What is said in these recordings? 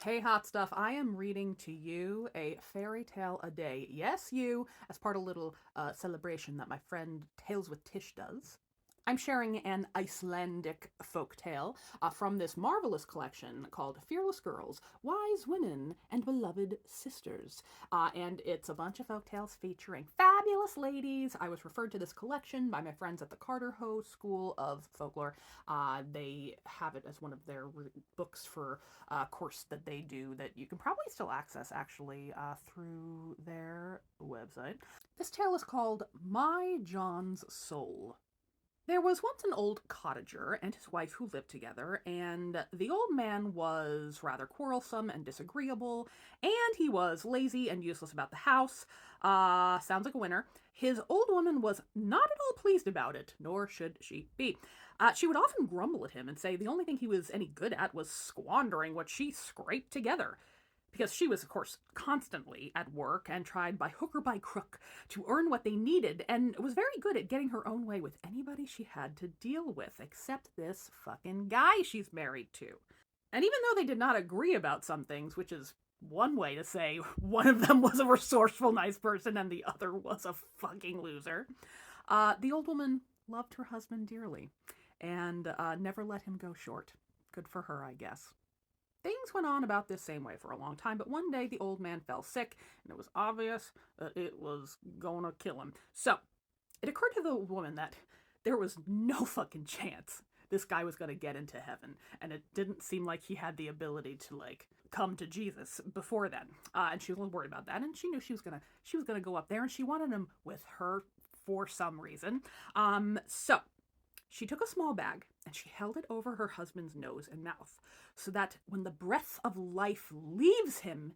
Hey, hot stuff. I am reading to you a fairy tale a day. Yes, you, as part of a little celebration that my friend Tales with Tish does. I'm sharing an Icelandic folk tale from this marvelous collection called Fearless Girls, Wise Women, and Beloved Sisters. And it's a bunch of folk tales featuring fabulous ladies. I was referred to this collection by my friends at the Carter Ho School of Folklore. They have it as one of their books for a course that they do that you can probably still access actually through their website. This tale is called My John's Soul. There was once an old cottager and his wife who lived together, and the old man was rather quarrelsome and disagreeable, and he was lazy and useless about the house. Sounds like a winner. His old woman was not at all pleased about it, nor should she be. She would often grumble at him and say the only thing he was any good at was squandering what she scraped together, because she was, of course, constantly at work and tried by hook or by crook to earn what they needed, and was very good at getting her own way with anybody she had to deal with, except this fucking guy she's married to. And even though they did not agree about some things, which is one way to say one of them was a resourceful, nice person and the other was a fucking loser, the old woman loved her husband dearly and never let him go short. Good for her, I guess. Things went on about this same way for a long time, but one day the old man fell sick, and it was obvious that it was going to kill him. So, it occurred to the woman that there was no fucking chance this guy was going to get into heaven, and it didn't seem like he had the ability to, come to Jesus before then. And she was a little worried about that, and she knew she was gonna go up there, and she wanted him with her for some reason. So, she took a small bag and she held it over her husband's nose and mouth so that when the breath of life leaves him,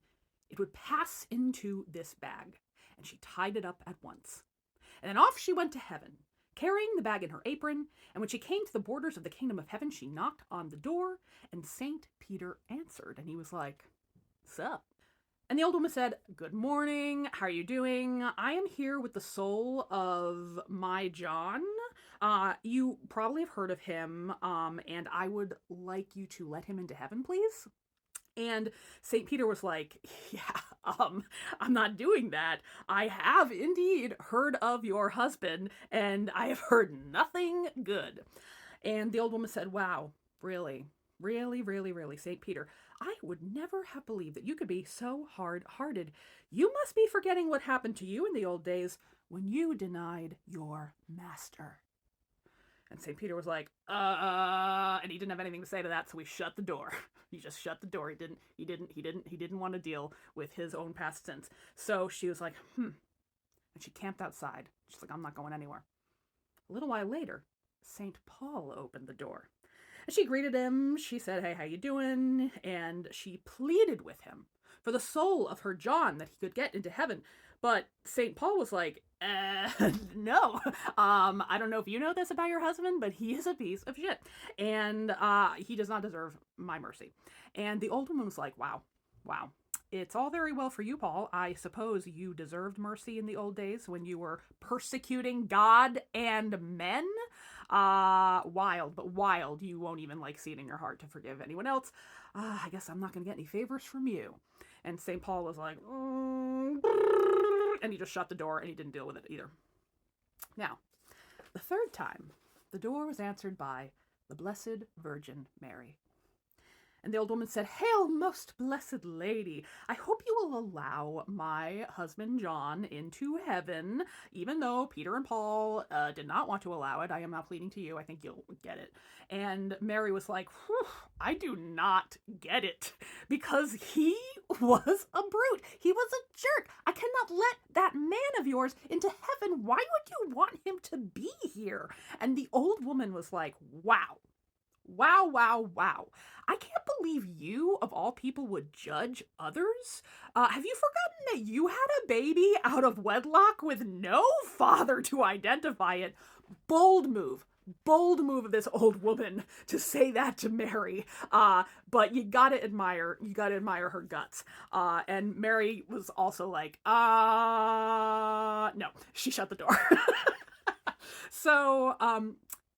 it would pass into this bag. And she tied it up at once. And then off she went to heaven, carrying the bag in her apron. And when she came to the borders of the kingdom of heaven, she knocked on the door, and St. Peter answered. And he was like, "Sup?" And the old woman said, "Good morning. How are you doing? I am here with the soul of my John. You probably have heard of him, and I would like you to let him into heaven, please." And St. Peter was like, "Yeah, I'm not doing that. I have indeed heard of your husband, and I have heard nothing good." And the old woman said, "Wow, really? Really, really, really, St. Peter, I would never have believed that you could be so hard-hearted. You must be forgetting what happened to you in the old days when you denied your master." And St. Peter was like, and he didn't have anything to say to that, so he shut the door. He just shut the door. He didn't want to deal with his own past sins. So she was like, And she camped outside. She's like, "I'm not going anywhere." A little while later, St. Paul opened the door. And she greeted him. She said, "Hey, how you doing?" And she pleaded with him for the soul of her John that he could get into heaven. But St. Paul was like, no. I don't know if you know this about your husband, but he is a piece of shit. And he does not deserve my mercy." And the old woman was like, wow. It's all very well for you, Paul. I suppose you deserved mercy in the old days when you were persecuting God and men. Wild, but wild. You won't even see it in your heart to forgive anyone else. I guess I'm not going to get any favors from you. And St. Paul was like, and he just shut the door and he didn't deal with it either. Now, the third time, the door was answered by the Blessed Virgin Mary. And the old woman said, "Hail, most blessed lady, I hope you will allow my husband John into heaven, even though Peter and Paul did not want to allow it. I am now pleading to you. I think you'll get it." And Mary was like, "I do not get it, because he was a brute. He was a jerk. I cannot let that man of yours into heaven. Why would you want him to be here?" And the old woman was like, wow. I can't believe you, of all people, would judge others. Have you forgotten that you had a baby out of wedlock with no father to identify it? Bold move of this old woman to say that to Mary. But you gotta admire her guts. And Mary was also like, no, she shut the door. So,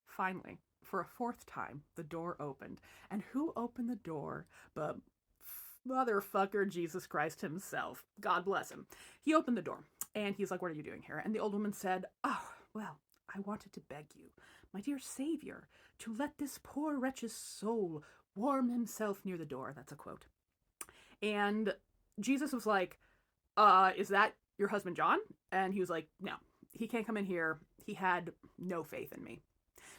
finally, for a fourth time, the door opened. And who opened the door but motherfucker Jesus Christ himself. God bless him. He opened the door, and he's like, what are you doing here? And the old woman said, oh, well, I wanted to beg you, my dear Savior, to let this poor wretch's soul warm himself near the door. That's a quote. And Jesus was like, is that your husband John? And he was like, no, he can't come in here. He had no faith in me.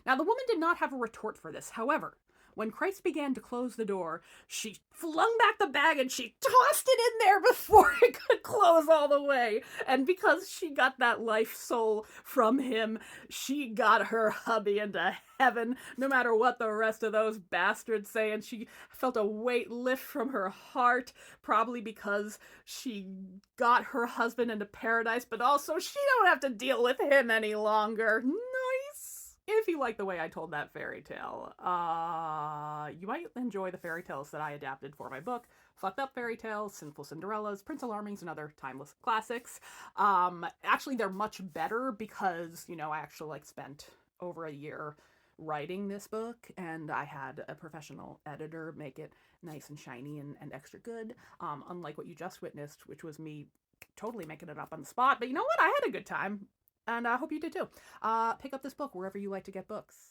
Now, the woman did not have a retort for this. However, when Christ began to close the door, she flung back the bag and she tossed it in there before it could close all the way. And because she got that life soul from him, she got her hubby into heaven, no matter what the rest of those bastards say. And she felt a weight lift from her heart, probably because she got her husband into paradise, but also she don't have to deal with him any longer. Nice. If you like the way I told that fairy tale, you might enjoy the fairy tales that I adapted for my book, Fucked Up Fairy Tales, Sinful Cinderellas, Prince Alarmings, and other timeless classics. Actually, they're much better because, I actually spent over a year writing this book, and I had a professional editor make it nice and shiny and extra good, unlike what you just witnessed, which was me totally making it up on the spot. But you know what? I had a good time. And I hope you did too. Pick up this book wherever you like to get books.